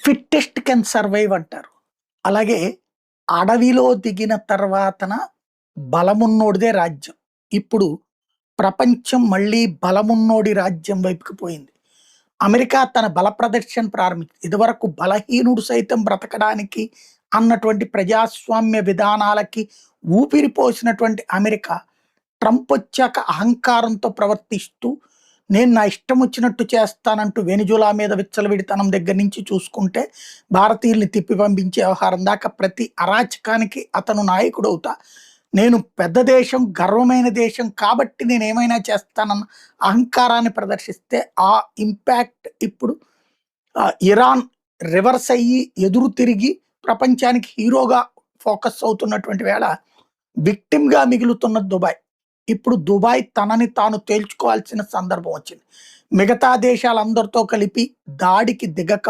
Fittest can survive అంటారు. అలాగే అడవిలో దిగిన తర్వాతన బలమున్నోడిదే రాజ్యం. ఇప్పుడు ప్రపంచం మళ్ళీ బలమున్నోడి రాజ్యం వైపుకి పోయింది. అమెరికా తన బల ప్రదర్శన ప్రారంభించింది. ఇదివరకు బలహీనుడు సైతం బ్రతకడానికి అన్నటువంటి ప్రజాస్వామ్య విధానాలకి ఊపిరి పోసినటువంటి అమెరికా ట్రంప్ వచ్చాక అహంకారంతో ప్రవర్తిస్తూ నేను నా ఇష్టం వచ్చినట్టు చేస్తానంటూ వెనిజులా మీద విచ్చలవిడితనం దగ్గర నుంచి చూసుకుంటే భారతీయుల్ని తిప్పి పంపించే వ్యవహారం దాకా ప్రతి అరాచకానికి అతను నాయకుడవుతా, నేను పెద్ద దేశం, గర్వమైన దేశం కాబట్టి నేను ఏమైనా చేస్తానన్న అహంకారాన్ని ప్రదర్శిస్తే ఆ ఇంపాక్ట్ ఇప్పుడు ఇరాన్ రివర్స్ అయ్యి ఎదురు తిరిగి ప్రపంచానికి హీరోగా ఫోకస్ అవుతున్నటువంటి వేళ విక్టిమ్‌గా మిగులుతున్న దుబాయ్. ఇప్పుడు దుబాయ్ తనని తాను తేల్చుకోవాల్సిన సందర్భం వచ్చింది. మిగతా దేశాలందరితో కలిపి దాడికి దిగక